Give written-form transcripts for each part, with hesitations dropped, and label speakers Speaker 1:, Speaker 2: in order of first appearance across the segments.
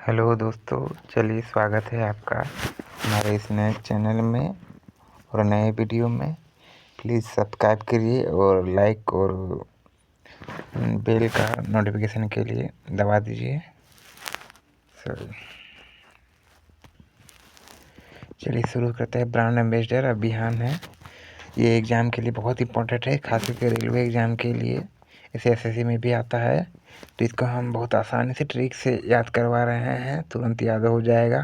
Speaker 1: Hello दोस्तों, चलिए स्वागत है आपका हमारे इस नए चैनल में और नए वीडियो में। प्लीज़ सब्सक्राइब करिए और लाइक और बेल का नोटिफिकेशन के लिए दबा दीजिए। चलिए शुरू करते हैं। ब्रांड एम्बेसडर अभियान है। ये एग्ज़ाम के लिए बहुत इंपॉर्टेंट है, खास करके रेलवे एग्ज़ाम के लिए। इसे एसएससी में भी आता है, तो इसको हम बहुत आसानी से ट्रिक से याद करवा रहे हैं, तुरंत याद हो जाएगा।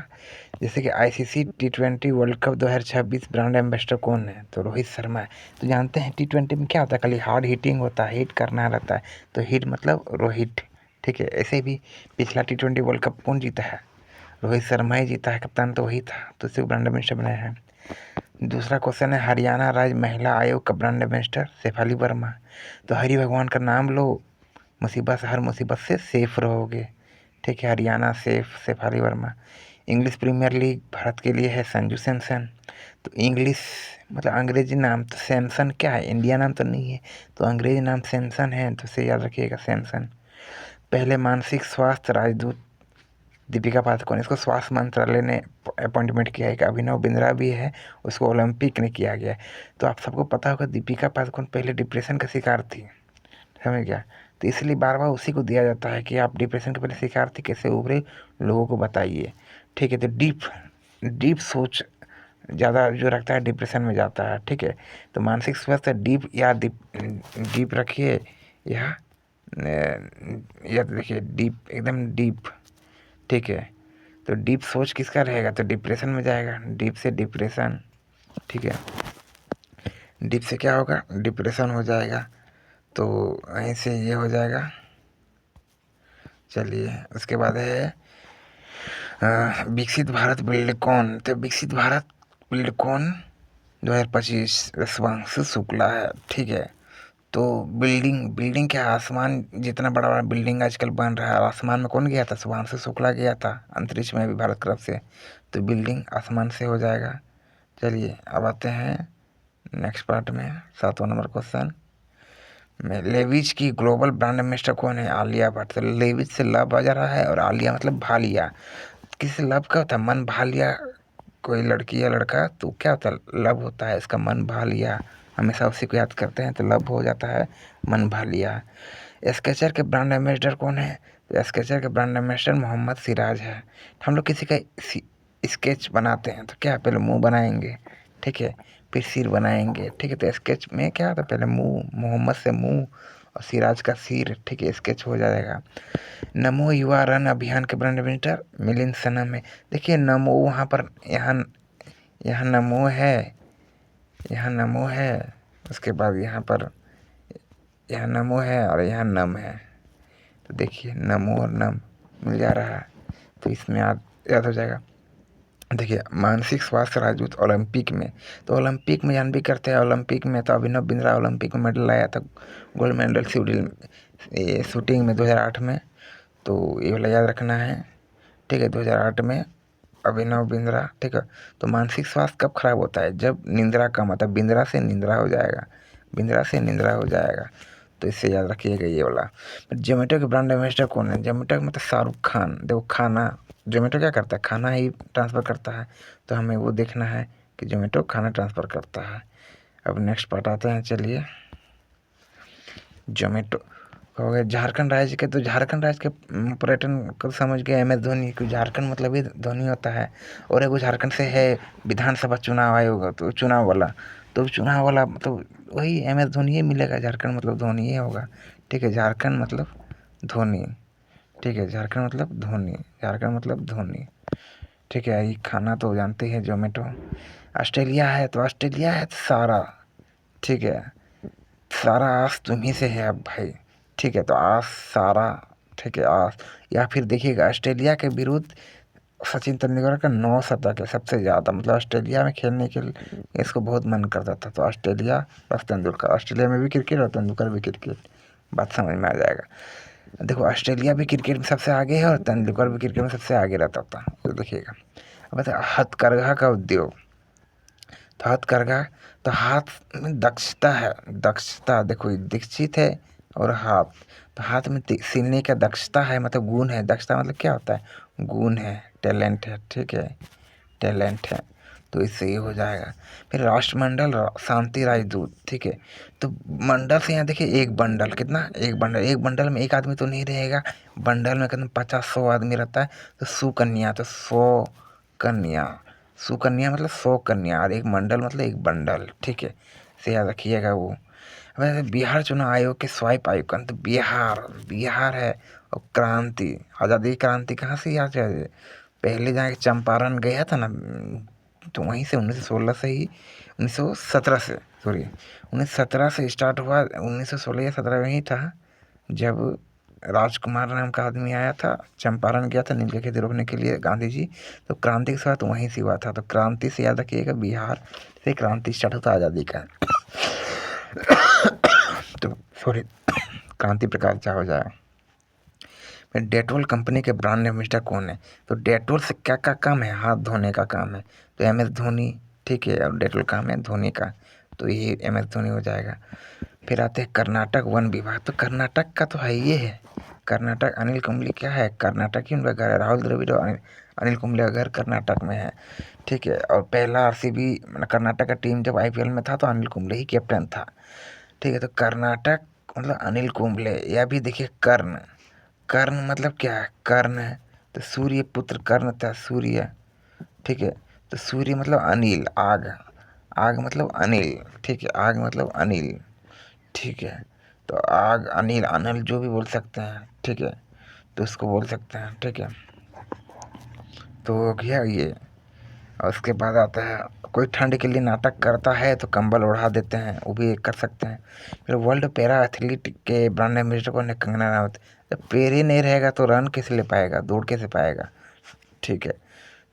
Speaker 1: जैसे कि ICC T20 world cup 2026 brand ambassador कौन है? तो रोहित शर्मा है। तो जानते हैं T20 में क्या होता है, खाली हार्ड हिटिंग होता है, हिट करना रहता है, तो हिट मतलब रोहित। ठीक है, ऐसे भी पिछला T20 वर्ल्ड कप कौन जीता है? रोहित शर्मा ही जीता है, कप्तान तो वही था, तो इसे ब्रांड एम्बेसडर बनाया है। दूसरा क्वेश्चन है, हरियाणा राज्य महिला आयोग का ब्रांड एम्बेसडर शेफाली वर्मा। तो हरि भगवान का नाम लो, मुसीबत हर मुसीबत से सेफ रहोगे। ठीक है, Haryana safe, Shefali Verma. English Premier League Bharat के लिए है संजू सैमसन। तो इंग्लिश मतलब अंग्रेजी नाम तो सैमसन क्या है, इंडिया नाम तो नहीं है, तो अंग्रेजी नाम सैमसन है, तो इसे याद रखिएगा सैमसन। पहले मानसिक स्वास्थ्य राजदूत दीपिका पादुकोण, इसको स्वास्थ्य मंत्रालय ने अपॉइंटमेंट किया है। एक अभिनव बिंद्रा भी है, उसको ओलंपिक ने किया गया है। तो आप सबको पता होगा दीपिका पादुकोण पहले डिप्रेशन का शिकार थी, समझ गया? तो इसलिए बार बार उसी को दिया जाता है कि आप डिप्रेशन के पहले शिकार थी, कैसे उभरे, लोगों को बताइए। ठीक है, तो डीप सोच ज़्यादा जो रखता है डिप्रेशन में जाता है। ठीक है, तो मानसिक स्वास्थ्य डीप या डीप रखिए, या देखिए डीप, एकदम डीप। ठीक है, तो डीप सोच किसका रहेगा, तो डिप्रेशन में जाएगा, डीप से डिप्रेशन। ठीक है, डीप से क्या होगा, डिप्रेशन हो जाएगा, तो वहीं से ये हो जाएगा। चलिए उसके बाद है विकसित भारत बिल्डकॉन। तो विकसित भारत बिल्डकॉन 2025 शुभांशु शुक्ला है। ठीक है, तो बिल्डिंग क्या, आसमान जितना बड़ा बड़ा बिल्डिंग आजकल बन रहा है, आसमान में कौन गया था, शुभांशु शुक्ला गया था अंतरिक्ष में भी भारत की तरफ से, तो बिल्डिंग आसमान से हो जाएगा। चलिए अब आते हैं नेक्स्ट पार्ट में, 7वां नंबर क्वेश्चन में। लेविज की ग्लोबल ब्रांड एम्बेसडर कौन है? आलिया भट्ट। तो लेविज से लव आ जा रहा है, और आलिया मतलब भालिया। किसी लव का होता है, मन भा लिया, कोई लड़की या लड़का, तो क्या होता है, लव होता है, इसका मन भा लिया, हमेशा उसी को याद करते हैं, तो लव हो जाता है, मन भा लिया। स्केचर के ब्रांड एम्बेसडर कौन है? तो स्केचर के ब्रांड एम्बेसडर मोहम्मद सिराज है। हम लोग किसी का स्केच बनाते हैं तो क्या, पहले मुंह बनाएंगे, ठीक है, फिर सिर बनाएंगे। ठीक है, तो स्केच में क्या होता है, पहले मुंह, मोहम्मद से मुंह और सिराज का सिर। ठीक है, स्केच हो जाएगा। नमो युवा रन अभियान के ब्रांड एम्बेसडर मिलिंद सनम है। देखिए नमो वहाँ पर, यहाँ यहाँ नमो है, यहाँ नमो है, उसके बाद यहाँ पर यहाँ नमो है और यहाँ नम है, तो देखिए नमो और नम मिल जा रहा है, तो इसमें याद हो जाएगा। देखिए मानसिक स्वास्थ्य राजदूत ओलंपिक में, तो ओलंपिक में जान भी करते हैं, ओलंपिक में तो अभिनव बिंद्रा ओलंपिक में मेडल लाया था, गोल्ड मेडल शूटिंग में 2008 में, तो ये वाला याद रखना है। ठीक है, 2008 में अभिनव बिंद्रा। ठीक है, तो मानसिक स्वास्थ्य कब खराब होता है, जब निंद्रा कम आता है, बिंद्रा से निंद्रा हो जाएगा, बिंद्रा से निंद्रा हो जाएगा, तो इससे याद रखिएगा ये वाला। जोमेटो के ब्रांड एम्बेसडर कौन है? जोमेटो का मतलब शाहरुख खान। देखो खाना, जोमेटो क्या करता है, खाना ही ट्रांसफ़र करता है, तो हमें वो देखना है कि जोमेटो खाना ट्रांसफ़र करता है। अब नेक्स्ट पार्ट आते हैं, चलिए। जोमेटो हो गया झारखंड राज्य के, तो झारखंड राज्य के पर्यटन को समझ गए MS धोनी, क्योंकि झारखंड मतलब ही धोनी होता है। और एक झारखंड से है विधानसभा चुनाव आयोग, तो चुनाव वाला, तो चुनाव वाला मतलब वही MS धोनी ही मिलेगा, झारखंड मतलब धोनी ही होगा। ठीक है, झारखंड मतलब धोनी। ठीक है, झारखंड मतलब धोनी, झारखंड मतलब धोनी। ठीक है, ये खाना तो जानते हैं जोमेटो। ऑस्ट्रेलिया है, तो ऑस्ट्रेलिया है तो सारा। ठीक है, सारा आस तुम्ही से है अब भाई। ठीक है, तो आस सारा। ठीक है, आस। या फिर देखिएगा ऑस्ट्रेलिया के विरुद्ध सचिन तेंदुलकर का 9 शतक है, सबसे ज़्यादा, मतलब ऑस्ट्रेलिया में खेलने के लिए इसको बहुत मन करता था, तो ऑस्ट्रेलिया प्लस तेंदुलकर, ऑस्ट्रेलिया में भी क्रिकेट और तेंदुलकर भी क्रिकेट, बात समझ में आ जाएगा। देखो ऑस्ट्रेलिया भी क्रिकेट में सबसे आगे है और तेंदुलकर भी क्रिकेट में सबसे आगे रहता था, तो देखिएगा। अब बताए हथकरघा का उद्योग, तो हथकरघा, तो हाथ में दक्षता है, दक्षता देखो, दीक्षित है और हाथ, तो हाथ में सिलने का दक्षता है, मतलब गुण है। दक्षता मतलब क्या होता है? गुण है, टैलेंट है, ठीक है, टैलेंट है। तो इससे ये हो जाएगा। फिर राष्ट्रमंडल शांति राजदूत, ठीक है। तो मंडल से यहाँ देखिए, एक बंडल कितना, एक बंडल में एक आदमी तो नहीं रहेगा, बंडल में कितना 50-100 आदमी रहता है। तो सुकन्या, तो 100 कन्या, सुकन्या मतलब 100 कन्या, और एक मंडल मतलब एक बंडल, ठीक है, से याद रखिएगा वो। वैसे बिहार चुनाव आयोग के स्वाइप आयुक्त, तो बिहार, बिहार है। और क्रांति, आज़ादी क्रांति कहाँ से याद है? पहले जहाँ चंपारण गया था ना, तो वहीं से 1916 से ही, 1917 से, सॉरी 1917 से स्टार्ट हुआ। 1916 या 17 में ही था जब राजकुमार नाम का आदमी आया था, चंपारण गया था नील की खेती रोकने के लिए गांधी जी। तो क्रांति के साथ वहीं से हुआ था। तो क्रांति से याद रखिएगा, बिहार से क्रांति स्टार्ट होता आज़ादी का। तो सॉरी, क्रांति प्रकाश झा हो जाए। फिर डेटोल कंपनी के ब्रांड एम्बेसडर कौन है? तो डेटोल से क्या क्या काम है? हाथ धोने का काम है, तो एम एस धोनी, ठीक है। और डेटोल काम है धोनी का, तो ये एम एस धोनी हो जाएगा। फिर आते हैं कर्नाटक वन विभाग, तो कर्नाटक का तो है ये है, कर्नाटक अनिल कुंबले क्या है, कर्नाटक ही उनका घर है। राहुल द्रविड़ और अनिल कुंबले का घर कर्नाटक में है, ठीक है। और पहला आरसीबी कर्नाटक का टीम जब आईपीएल में था तो अनिल कुंबले ही कैप्टन था, ठीक है। तो कर्नाटक मतलब अनिल कुंबले। या भी देखिए कर्ण, कर्ण मतलब क्या है? कर्ण है, तो सूर्य पुत्र कर्ण था, सूर्य, ठीक है। तो सूर्य मतलब अनिल, आग, आग मतलब अनिल, ठीक है, आग मतलब अनिल, ठीक है। तो आग, अनिल, अनिल जो भी बोल सकते हैं, ठीक है, तो उसको बोल सकते हैं, ठीक है। तो हो गया ये। और उसके बाद आता है, कोई ठंड के लिए नाटक करता है तो कंबल ओढ़ा देते हैं, वो भी कर सकते हैं। फिर वर्ल्ड पैरा एथलीट के ब्रांड एम्बेसडर कौन है? कंगना रनावत। जब पैर ही नहीं रहेगा तो रन कैसे ले पाएगा, दौड़ कैसे पाएगा, ठीक है।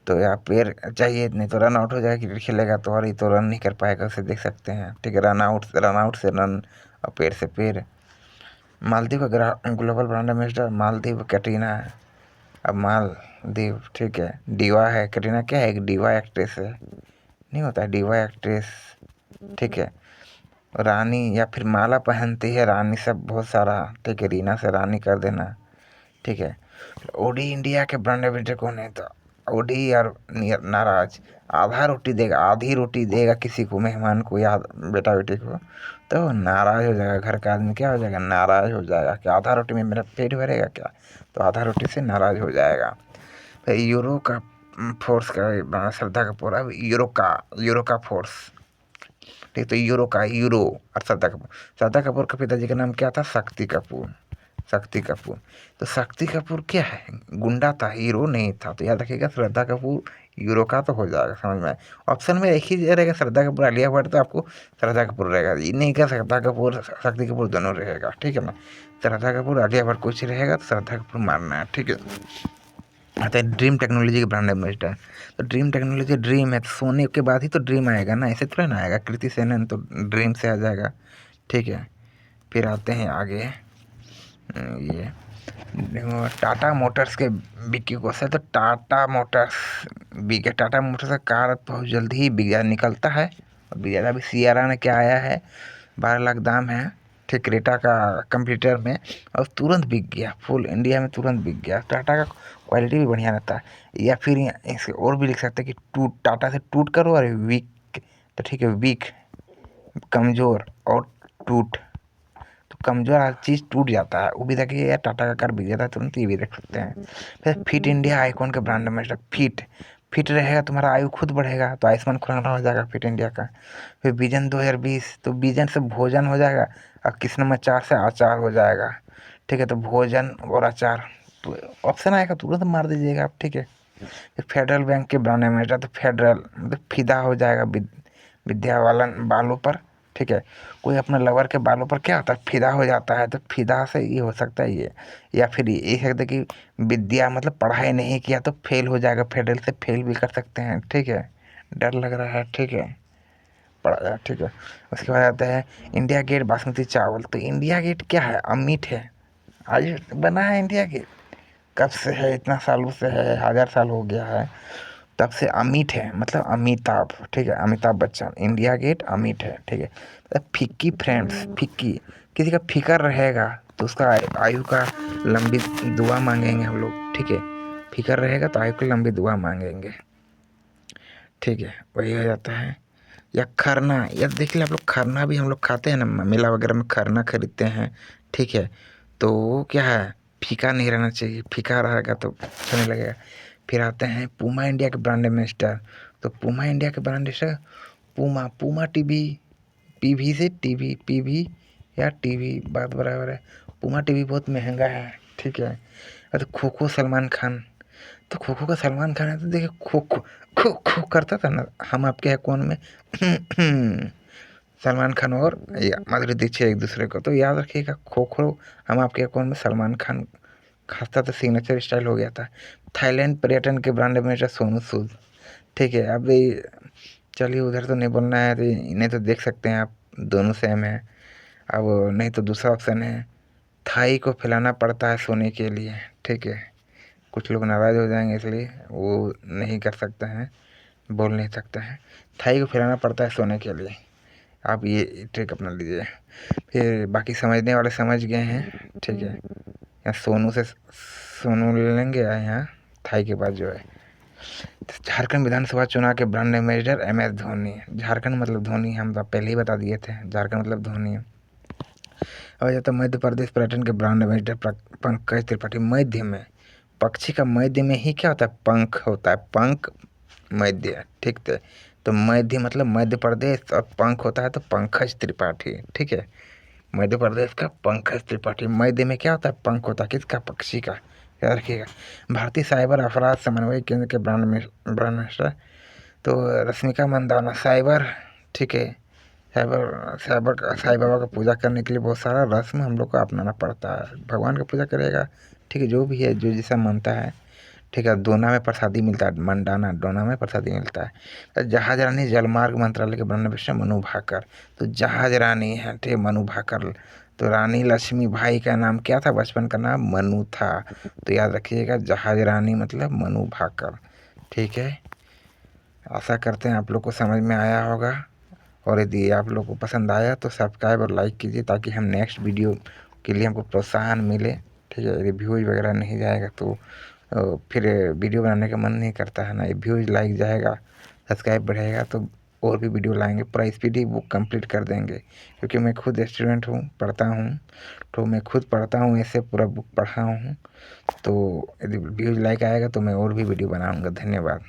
Speaker 1: तो यहाँ पैर चाहिए, नहीं तो रन आउट हो जाएगा। क्रिकेट खेलेगा तो, और ये तो रन नहीं कर पाएगा, उसे देख सकते हैं, ठीक है। रन आउट से रन, और पैर से पैर। मालदीव का global brand ambassador Maldives Katrina है। अब मालदीव, ठीक है, डीवा है। कैटरीना क्या है? एक डीवा एक्ट्रेस है, नहीं होता है डीवा एक्ट्रेस, ठीक है। रानी, या फिर माला पहनती है रानी, सब बहुत सारा, ठीक है। रीना से रानी कर देना, ठीक है। ओडी इंडिया के ब्रांड एम्बेसडर कौन है? तो ओडी और नाराज, आधा रोटी देगा, आधी रोटी देगा किसी को, मेहमान को या बेटा बेटी को, तो नाराज हो जाएगा। घर का आदमी क्या हो जाएगा? नाराज हो जाएगा कि आधा रोटी में मेरा पेट भरेगा क्या, तो आधा रोटी से नाराज हो जाएगा। फिर यूरो का फोर्स का श्रद्धा कपूर, अब यूरो का फोर्स, ठीक। तो यूरो और श्रद्धा कपूर का पिताजी का नाम क्या था? शक्ति कपूर, शक्ति कपूर। तो शक्ति कपूर क्या है? गुंडा था, हीरो नहीं था। तो याद रखिएगा, श्रद्धा कपूर यूरो का तो हो जाएगा, समझ में। ऑप्शन में एक ही रहेगा, श्रद्धा कपूर आलिया भट्ट, तो आपको श्रद्धा कपूर रहेगा। ये नहीं क्या, श्रद्धा कपूर शक्ति कपूर दोनों रहेगा, ठीक है ना। श्रद्धा कपूर आलिया भट्ट कुछ रहेगा, तो श्रद्धा कपूर मारना है, ठीक है। आता है ड्रीम टेक्नोलॉजी के ब्रांड एम्बेसडर। तो ड्रीम टेक्नोलॉजी, ड्रीम है तो सोने के बाद ही तो ड्रीम आएगा ना, ऐसे थोड़ा ना आएगा। कृति सेनन तो ड्रीम से आ जाएगा, ठीक है। फिर आते हैं आगे, ये टाटा मोटर्स के बिक्की कौशल। तो टाटा मोटर्स बिके, टाटा मोटर्स का कार बहुत जल्द ही बिक निकलता है। और बिक अभी सियारा ने क्या आया है, 12 लाख दाम है, ठीक, क्रेटा का कंप्यूटर में, और तुरंत बिक गया, फुल इंडिया में तुरंत बिक गया। टाटा का क्वालिटी भी बढ़िया रहता है। या फिर इसे और भी लिख सकते हैं कि टाटा से टूट करो और वीक, तो ठीक है, वीक, कमज़ोर और टूट, तो कमज़ोर हर चीज़ टूट जाता है, वो भी देखिए यार, टाटा का कार बिक जाता है तुरंत, ये भी देख सकते हैं। फिर फिट इंडिया आइकॉन के ब्रांड एम्बेसडर, फिट, फिट रहेगा तुम्हारा आयु खुद बढ़ेगा, तो आयुष्मान खुराना हो जाएगा फिट इंडिया का। फिर विजन 2020, तो विजन से भोजन हो जाएगा, और किस नंबर 4 से आचार हो जाएगा, ठीक है। तो भोजन और आचार, तो ऑप्शन आएगा तुरंत मार दीजिएगा आप, ठीक है। फिर फेडरल बैंक के ब्रांड एम्बेसडर, तो फेडरल मतलब फिदा हो जाएगा विद्या बालन बालों पर, ठीक है। कोई अपने लवर के बालों पर क्या होता है? फिदा हो जाता है, तो फिदा से ये हो सकता है ये। या फिर ये सकते कि विद्या मतलब पढ़ाई नहीं किया तो फेल हो जाएगा, फेडरल से फेल भी कर सकते हैं, ठीक है। डर लग रहा है, ठीक है, पढ़ा, ठीक है। उसके बाद आता है इंडिया गेट बासमती चावल। तो इंडिया गेट क्या है? अमीट है, आज बना है इंडिया गेट, कब से है? इतना सालों से है, 1000 साल हो गया है, तब से अमिट है, मतलब अमिताभ, ठीक है, अमिताभ बच्चन। इंडिया गेट अमिट है, ठीक है। मतलब फिक्की फ्रेंड्स, फिक्की, किसी का फिकर रहेगा तो उसका आयु का लंबी दुआ मांगेंगे हम लोग, ठीक है। फिकर रहेगा तो आयु की लंबी दुआ मांगेंगे, ठीक है। वही हो जाता है। या खरना, या देख लिया आप लोग, खरना भी हम लोग खाते हैं ना, मेला वगैरह में खरना खरीदते हैं, ठीक है। तो वो क्या है, फीका नहीं रहना चाहिए, फीका रहेगा तो अच्छा नहीं लगेगा। फिर आते हैं पूमा, इंडिया के ब्रांड एम्बेसडर। तो पूमा इंडिया के brand ambassador, Puma, Puma TV, PV से टीवी, पीवी या टीवी बात बराबर है। पूमा टीवी बहुत महंगा है, ठीक है। और तो खो खो सलमान खान, तो खो खो का सलमान खान है, तो देखिए खो खो खो खो करता था ना हम आपके हैं कौन में सलमान खान और माधुरी दीक्षित एक दूसरे को, तो याद रखिएगा खो खो हम आपके हैं कौन में सलमान खान खासा तो सिग्नेचर स्टाइल हो गया था। थाईलैंड पर्यटन के ब्रांड एम्बेसडर सोनू सूद, ठीक है। अब चलिए उधर तो नहीं बोलना है, तो इन्हें तो देख सकते हैं आप, दोनों सेम है। अब नहीं तो दूसरा ऑप्शन है, थाई को फैलाना पड़ता है सोने के लिए, ठीक है। कुछ लोग नाराज़ हो जाएंगे इसलिए वो नहीं कर सकते हैं, बोल नहीं सकते हैं। थाई को फैलाना पड़ता है सोने के लिए, आप ये ट्रिक अपना लीजिए। फिर बाकी समझने वाले समझ गए हैं, ठीक है। यहाँ सोनू से सोनू ले लेंगे, यहाँ थाई के बाद जो है। तो झारखंड विधानसभा चुनाव के brand ambassador MS Dhoni. Jharkhand मतलब धोनी, हम तो पहले ही बता दिए थे, झारखंड मतलब धोनी। और जाता मध्य प्रदेश पर्यटन के ब्रांड एम्बेसडर पंकज त्रिपाठी। मध्य में, पक्षी का मध्य में ही क्या होता है, पंख होता है, पंख मध्य, ठीक है। तो मध्य मतलब मध्य प्रदेश, और पंख होता है तो पंकज त्रिपाठी, ठीक है। मध्य प्रदेश का पंकज त्रिपाठी। मध्य में क्या होता है, पंख होता है, किसका, पक्षी का, याद रखिएगा। भारतीय साइबर अपराध समन्वय केंद्र के ब्रांड मिनिस्टर, तो रश्मिका मंदाना, साइबर, ठीक है। साइबर साइबर साईं बाबा का पूजा करने के लिए बहुत सारा रस्म हम लोग को अपनाना पड़ता है। भगवान का पूजा करेगा, ठीक है, जो भी है, जो जैसा मानता है, ठीक है। दोना में प्रसादी मिलता है, मंडाना डोना में प्रसादी मिलता है। तो जहाज रानी जलमार्ग मंत्रालय के ब्रांड एम्बेसडर मनु भाकर। तो जहाज रानी है, ठीक है, मनु भाकर। तो रानी लक्ष्मी भाई का नाम क्या था, बचपन का नाम मनु था, तो याद रखिएगा जहाज रानी मतलब मनु भाकर, ठीक है। आशा करते हैं आप लोग को समझ में आया होगा, और यदि आप लोग को पसंद आया तो सब्सक्राइब और लाइक कीजिए, ताकि हम नेक्स्ट वीडियो के लिए हमको प्रोत्साहन मिले, ठीक है। यदि व्यूज़ वगैरह नहीं जाएगा तो फिर वीडियो बनाने का मन नहीं करता है ना। ये व्यूज़ लाइक जाएगा, सब्सक्राइब बढ़ेगा, तो और भी वीडियो लाएंगे, पूरा स्पीडी बुक कंप्लीट कर देंगे। क्योंकि मैं खुद स्टूडेंट हूँ, पढ़ता हूँ, तो मैं खुद पढ़ता हूँ, ऐसे पूरा बुक पढ़ा हूँ। तो यदि व्यूज़ लाइक आएगा तो मैं और भी वीडियो बनाऊँगा। धन्यवाद।